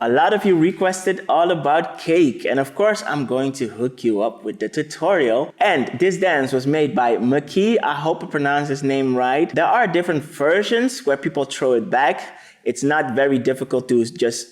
A lot of you requested all about cake, and of course I'm going to hook you up with the tutorial. And this dance was made by Mehki. I hope I pronounced his name right. There are different versions where people throw it back. It's not very difficult to just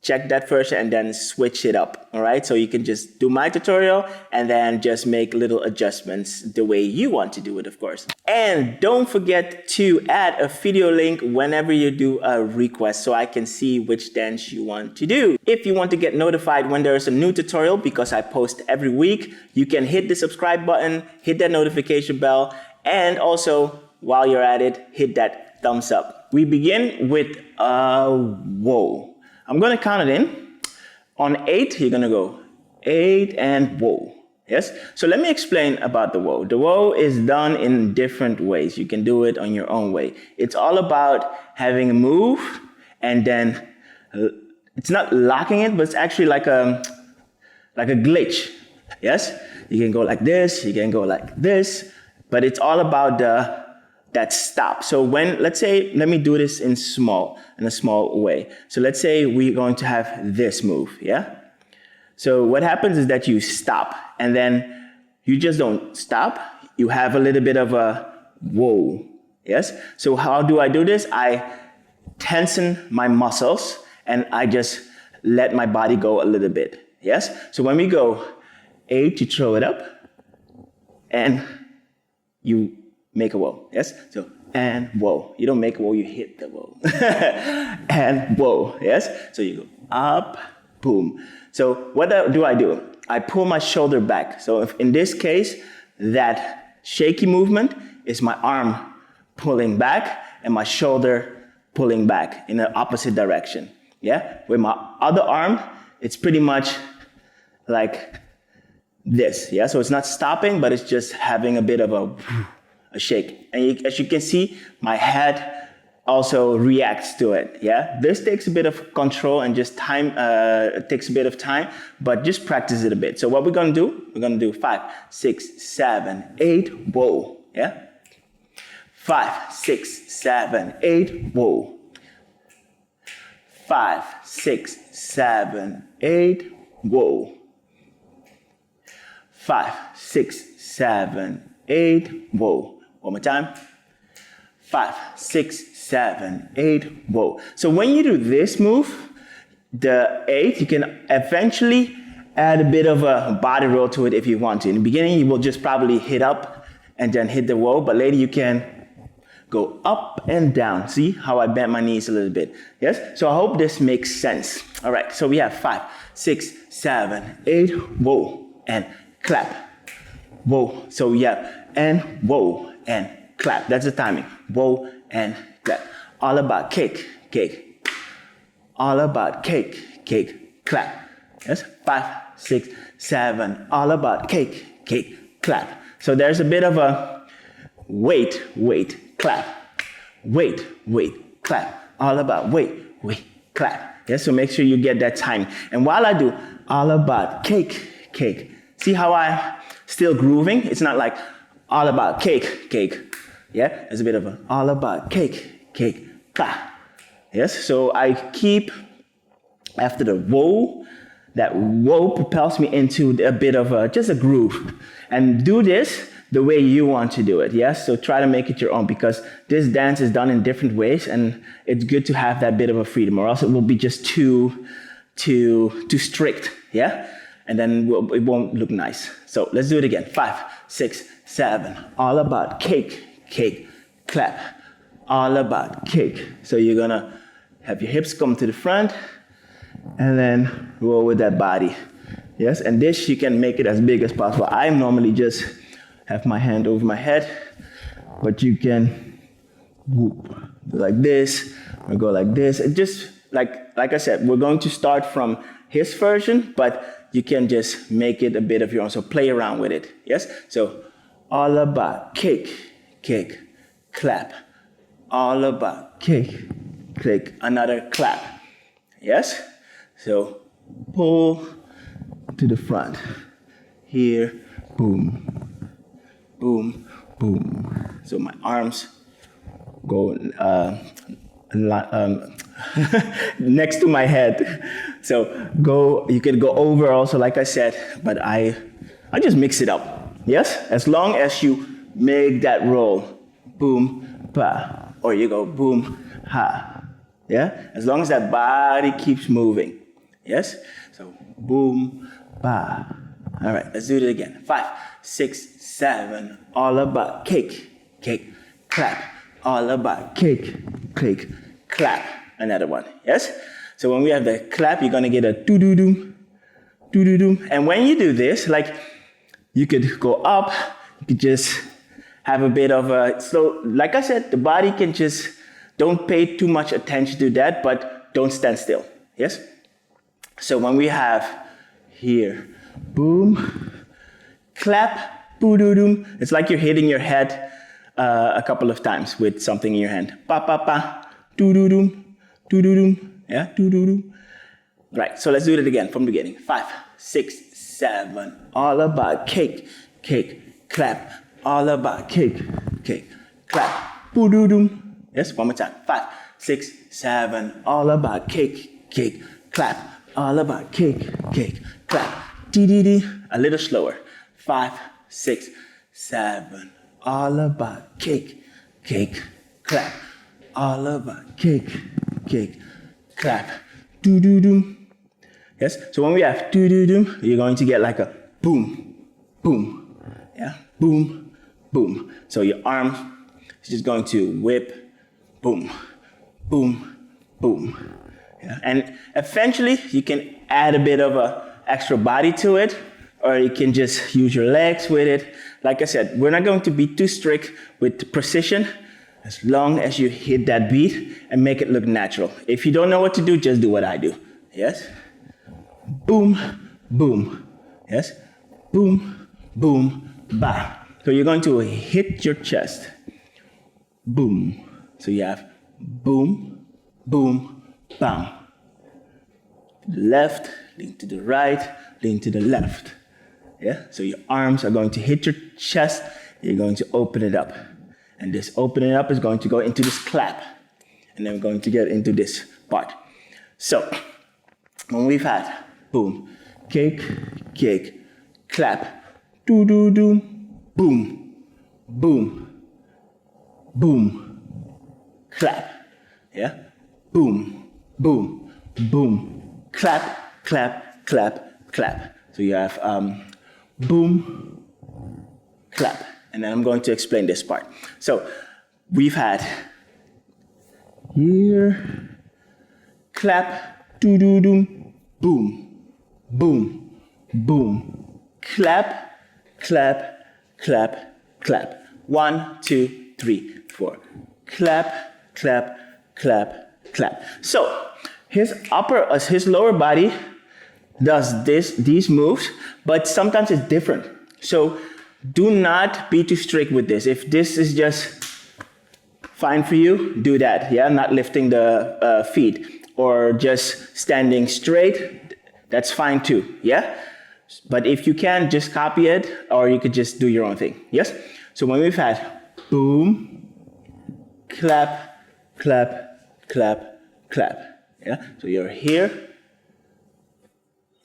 check that version and then switch it up, all right? So you can just do my tutorial and then just make little adjustments the way you want to do it, of course. And don't forget to add a video link whenever you do a request so I can see which dance you want to do. If you want to get notified when there's a new tutorial, because I post every week, you can hit the subscribe button, hit that notification bell, and also while you're at it, hit that thumbs up. We begin with whoa. I'm going to count it in. On 8, you're going to go 8 and whoa. Yes? So let me explain about the whoa. The whoa is done in different ways. You can do it on your own way. It's all about having a move and then it's not locking it, but it's actually like a glitch. Yes? You can go like this, you can go like this, but it's all about that stop. So let's say, let me do this in a small way. So let's say we're going to have this move, yeah? So what happens is that you stop, and then you just don't stop. You have a little bit of a whoa, yes? So how do I do this? I tension my muscles, and I just let my body go a little bit, yes? So when we go 8, you throw it up, and you make a whoa, yes? So, and whoa. You don't make a whoa, you hit the whoa. And whoa, yes? So you go up, boom. So what do? I pull my shoulder back. So if in this case, that shaky movement is my arm pulling back and my shoulder pulling back in the opposite direction, yeah? With my other arm, it's pretty much like this, yeah? So it's not stopping, but it's just having a bit of a shake. And as you can see, my head also reacts to it, yeah? This takes a bit of control and just time, it takes a bit of time, but just practice it a bit. So what we're gonna do, we're gonna do 5, 6, 7, 8, whoa, yeah? 5, 6, 7, 8, whoa. 5, 6, 7, 8, whoa. 5, 6, 7, 8, whoa. One more time. 5, 6, 7, 8, whoa. So when you do this move, the 8, you can eventually add a bit of a body roll to it if you want to. In the beginning, you will just probably hit up and then hit the whoa, but later you can go up and down. See how I bent my knees a little bit? Yes? So I hope this makes sense. All right, so we have 5, 6, 7, 8, whoa, and clap. Whoa. So we have and whoa and clap. That's the timing. Whoa and clap. All about cake, cake. All about cake, cake, clap. Yes? 5, 6, 7. All about cake, cake, clap. So there's a bit of a wait, clap. Wait, clap. All about wait, clap. Yes? So make sure you get that timing. And while I do all about cake, cake. See how I'm still grooving? It's not like all about cake, cake. Yeah? There's a bit of a all about cake, cake, clap. Yes? So I keep, after the whoa, that whoa propels me into a bit of just a groove. And do this the way you want to do it, yes? So try to make it your own, because this dance is done in different ways, and it's good to have that bit of a freedom, or else it will be just too strict, yeah? And then it won't look nice. So let's do it again. 5, 6, 7. All about cake, cake, clap. All about cake. So you're gonna have your hips come to the front and then roll with that body. Yes, and this you can make it as big as possible. I normally just have my hand over my head, but you can whoop like this or go like this. And just like I said, we're going to start from his version, but you can just make it a bit of your own. So play around with it. Yes? So all about cake, cake, clap. All about cake, cake, another clap. Yes? So pull to the front. Here, boom, boom, boom. So my arms go next to my head. So you can go over also, like I said, but I just mix it up. Yes? As long as you make that roll, boom, pa, or you go boom, ha. Yeah? As long as that body keeps moving. Yes? So boom, pa. All right, let's do it again. 5, 6, 7, all about cake, cake, clap. All about cake, cake, clap. Another one, yes? So when we have the clap, you're gonna get a doo-doo-doo, doo-doo-doo. And when you do this, like, you could go up, you could just have a bit of a, so like I said, the body can just, don't pay too much attention to that, but don't stand still, yes? So when we have here, boom, clap, boo-doo-doo, it's like you're hitting your head a couple of times with something in your hand. Pa, pa, pa, doo-doo-doo, doo-doo-doo, yeah, doo-doo-doo. Right, so let's do it again from the beginning. 5, 6, 7, all about cake, cake, clap. All about cake, cake, clap, boo-doo-doo. Yes, one more time. 5, 6, 7, all about cake, cake, clap. All about cake, cake, clap. Dee-dee-dee. A little slower. 5, 6, 7, all about cake, cake, clap. All about cake, cake, clap. Doo-doo-doo. Yes, so when we have doo-doo-doo, you're going to get like a boom, boom. Yeah, boom, boom. So your arm is just going to whip, boom, boom, boom. Yeah. And eventually you can add a bit of a extra body to it, or you can just use your legs with it. Like I said, we're not going to be too strict with precision, as long as you hit that beat and make it look natural. If you don't know what to do, just do what I do. Yes? Boom, boom. Yes? Boom, boom, ba. So you're going to hit your chest. Boom. So you have boom, boom, bam. Left, lean to the right, lean to the left. Yeah? So your arms are going to hit your chest. You're going to open it up. And this opening up is going to go into this clap. And then we're going to get into this part. So, when we've had boom, cake, cake, clap, doo-doo-doo, boom, boom, boom, clap. Yeah? Boom, boom, boom, clap, clap, clap, clap. So you have boom, clap. And then I'm going to explain this part. So we've had here, clap, doo-doo-doo, boom, boom, boom, clap, clap, clap, clap. 1, 2, 3, 4. Clap, clap, clap, clap. So his lower body does these moves, but sometimes it's different. So do not be too strict with this. If this is just fine for you, do that. Yeah, not lifting the feet or just standing straight. That's fine too. Yeah, but if you can, just copy it, or you could just do your own thing. Yes. So when we've had boom, clap, clap, clap, clap. Yeah. So you're here,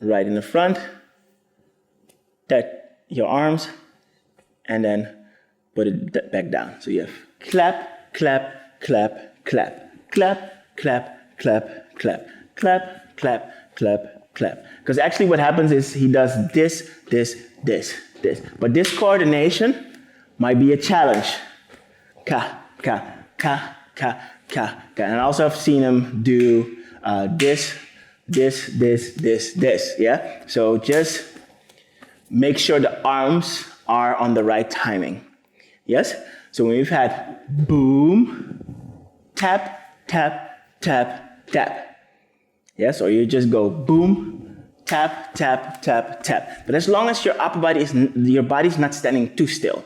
right in the front. Touch your arms. And then put it back down. So you have clap, clap, clap, clap, clap, clap, clap, clap, clap, clap, clap, clap. Because actually what happens is he does this, this, this, this. But this coordination might be a challenge. Ka, ka, ka, ka, ka, ka. And I also have seen him do this, this, this, this, this. Yeah? So just make sure the arms are on the right timing. Yes? So when we've had boom, tap, tap, tap, tap. Yes? Or you just go boom, tap, tap, tap, tap. But as long as your upper body your body's not standing too still,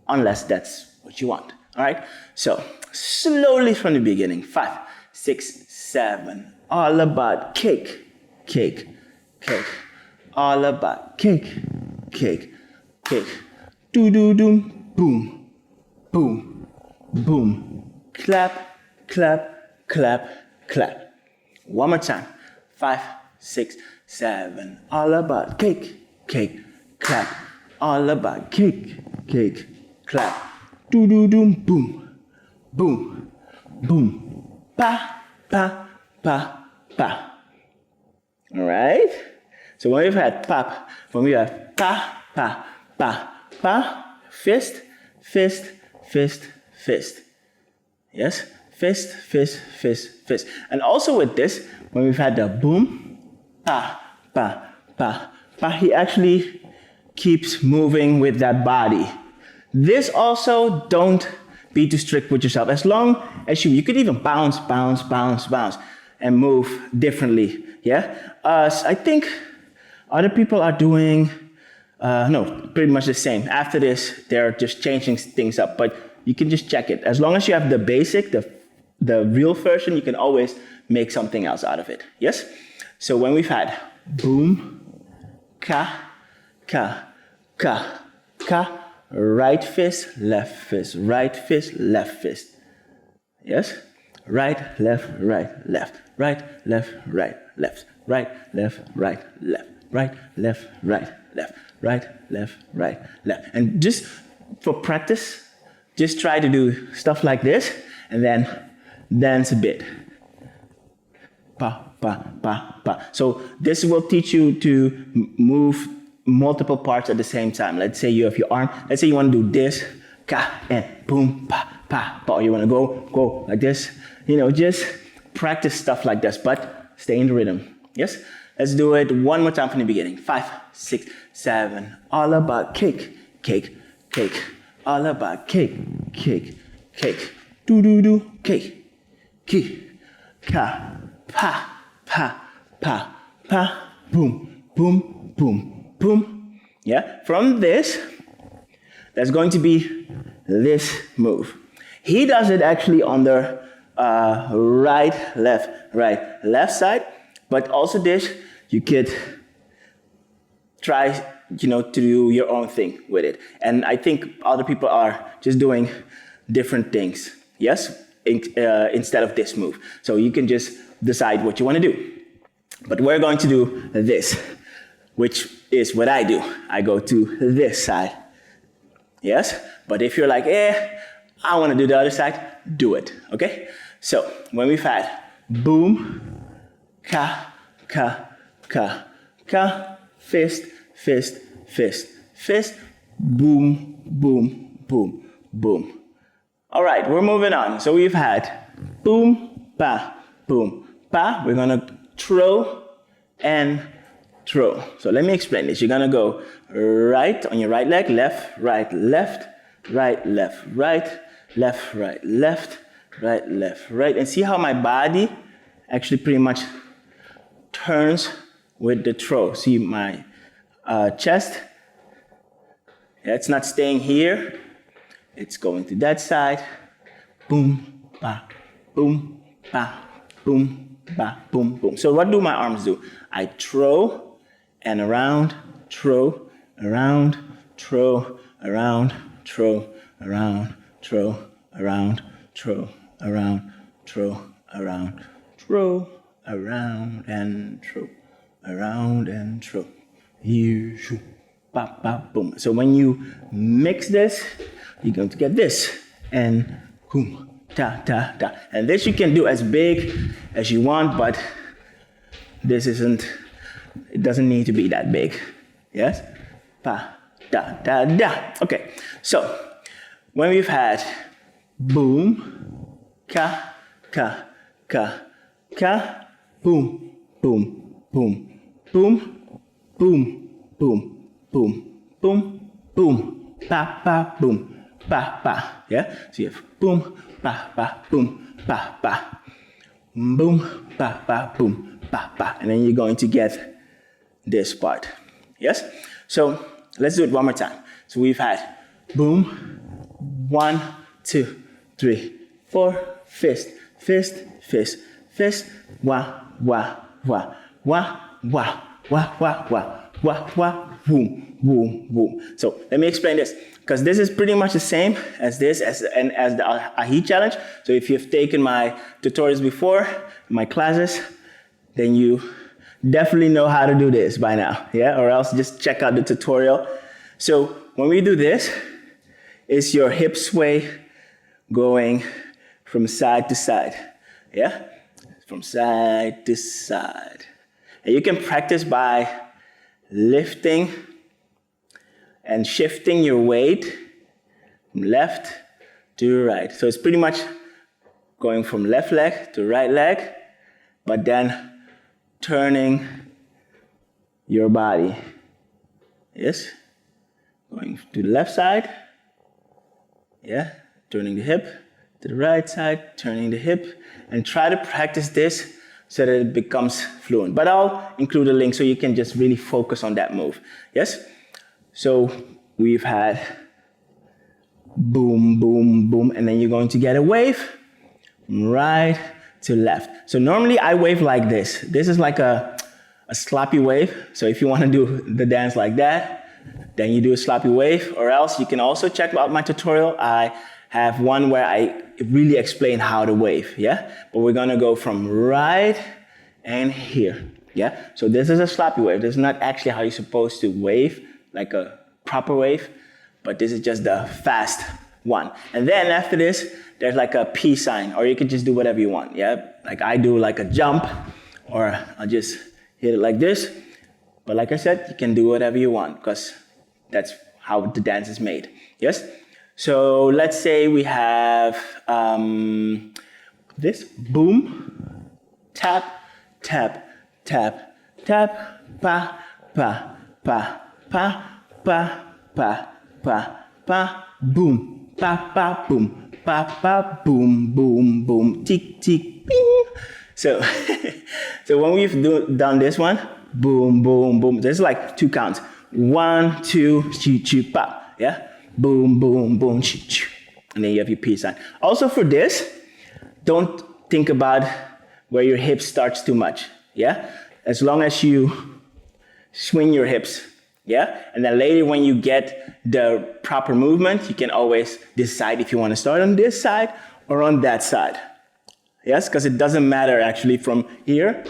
unless that's what you want. All right? So slowly from the beginning. 5, 6, 7. All about cake, cake, cake. All about cake, cake, cake. Doo-doo-doo, boom, boom, boom. Clap, clap, clap, clap. One more time. 5, 6, 7. All about cake, cake, clap. All about cake, cake, clap. Do do do boom, boom, boom. Pa, pa, pa, pa. All right? So when we've had pop, when we have pa, pa, pa, pa, fist, fist, fist, fist. Yes? Fist, fist, fist, fist. And also with this, when we've had the boom, pa, pa, pa, pa, he actually keeps moving with that body. This also, don't be too strict with yourself. As long as you could even bounce, bounce, bounce, bounce, and move differently. Yeah? I think other people are doing, pretty much the same. After this, they're just changing things up, but you can just check it. As long as you have the basic, the real version, you can always make something else out of it. Yes? So when we've had boom, ka, ka, ka, ka, right fist, left fist, right fist, left fist. Yes? Right, left, right, left, right, left, right, left, right, left, right, left, right, left, right, left, right, left, right, left. And just for practice, just try to do stuff like this and then dance a bit. Pa, pa, pa, pa. So this will teach you to move multiple parts at the same time. Let's say you have your arm. Let's say you want to do this, ka, and boom, pa, pa, pa. Or you want to go like this. Just practice stuff like this, but stay in the rhythm. Yes? Let's do it one more time from the beginning. 5, 6, 7. All about cake, cake, cake. All about cake, cake, cake. Do do do, cake, ki, ka, pa, pa, pa, pa. Boom, boom, boom, boom. Yeah? From this, there's going to be this move. He does it actually on the right, left side. But also this, you could try, to do your own thing with it. And I think other people are just doing different things, yes, instead of this move. So you can just decide what you want to do. But we're going to do this, which is what I do. I go to this side, yes? But if you're like, I want to do the other side, do it, okay? So when we've had boom, ka, ka, ka, ka, fist, fist, fist, fist, boom, boom, boom, boom. All right, we're moving on. So we've had boom, pa, boom, pa. We're gonna throw and throw. So let me explain this. You're gonna go right on your right leg, left, right, left, right, left, right, left, right, left, right, left, right. And see how my body actually pretty much turns with the throw. See my chest? Yeah, it's not staying here. It's going to that side. Boom, ba, boom, ba, boom, ba, boom, boom. So what do my arms do? I throw and around, throw, around, throw, around, throw, around, throw, around, throw, around, throw, around, throw, around and throw, around and throw. Here, shoo, ba, ba, boom. So when you mix this, you're going to get this. And boom, ta, ta, ta. And this you can do as big as you want, but this it doesn't need to be that big. Yes? Pa, da, da, da. Okay, so when we've had boom, ka, ka, ka, ka, boom, boom, boom, boom, boom, boom, boom, boom, boom, pa, pa, boom, pa, pa. Yeah? So you have boom, pa, pa, boom, pa, pa. Boom, pa, pa, boom, pa, pa. And then you're going to get this part. Yes? So let's do it one more time. So we've had boom, 1, 2, 3, 4, fist, fist, fist, fist, wah, wah, wah, wah, wah, wah, wah, wah, wah, wah, boom, boom, boom. So let me explain this, because this is pretty much the same as this, as the Ahi challenge. So if you've taken my tutorials before, my classes, then you definitely know how to do this by now, yeah? Or else just check out the tutorial. So when we do this, it's your hip sway going from side to side, yeah? From side to side. And you can practice by lifting and shifting your weight from left to right. So it's pretty much going from left leg to right leg, but then turning your body. Yes? Going to the left side. Yeah? Turning the hip to the right side, turning the hip, and try to practice this so that it becomes fluent. But I'll include a link so you can just really focus on that move. Yes? So we've had boom, boom, boom, and then you're going to get a wave from right to left. So normally I wave like this. This is like a sloppy wave. So if you want to do the dance like that, then you do a sloppy wave, or else you can also check out my tutorial. I have one where I really explain how to wave, yeah? But we're gonna go from right and here, yeah? So this is a sloppy wave. This is not actually how you're supposed to wave, like a proper wave, but this is just the fast one. And then after this, there's like a peace sign, or you can just do whatever you want, yeah? Like I do like a jump, or I'll just hit it like this. But like I said, you can do whatever you want, because that's how the dance is made, yes? So let's say we have this, boom, tap, tap, tap, tap, pa, pa, pa, pa, pa, pa, pa, pa, boom, pa, boom, pa, boom, boom, boom, tick, tick, ping. So, so when we've done this one, boom, boom, boom, there's like 2 counts. 1, 2, choo, choo, pa, yeah? Boom, boom, boom, choo, choo. And then you have your peace sign. Also for this, don't think about where your hip starts too much, yeah? As long as you swing your hips, yeah? And then later when you get the proper movement, you can always decide if you want to start on this side or on that side. Yes, because it doesn't matter actually from here,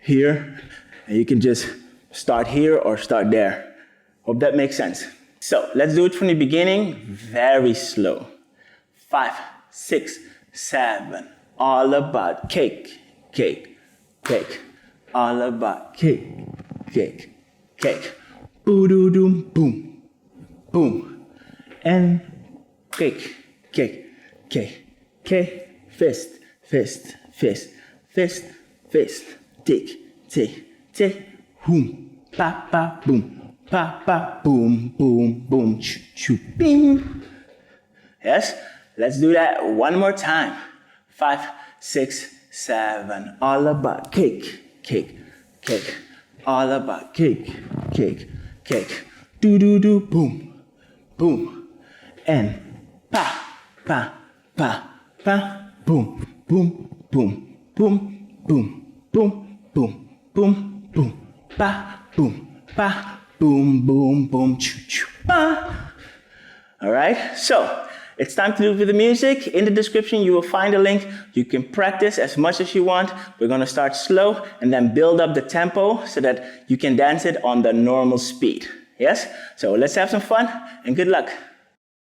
here, and you can just start here or start there. Hope that makes sense. So let's do it from the beginning, very slow. 5, 6, 7, all about cake, cake, cake. All about cake, cake, cake. Boo-doo-doom, boom, boom. And cake, cake, cake, cake. Fist, fist, fist, fist, fist. Tick, tick, tick. Boom, pa, pa, boom. Pa, pa, boom, boom, boom, choo, choo, bing. Yes, let's do that one more time. 5, 6, 7, all about cake, cake, cake. All about cake, cake, cake. Do-do-do, boom, boom. And pa, pa, pa, pa, boom, boom, boom, boom, boom, boom, boom, boom, boom, pa, boom, pa. Boom, boom, boom, choo, choo, ba. All right, so it's time to do with the music. In the description, you will find a link. You can practice as much as you want. We're gonna start slow and then build up the tempo so that you can dance it on the normal speed. Yes? So let's have some fun and good luck.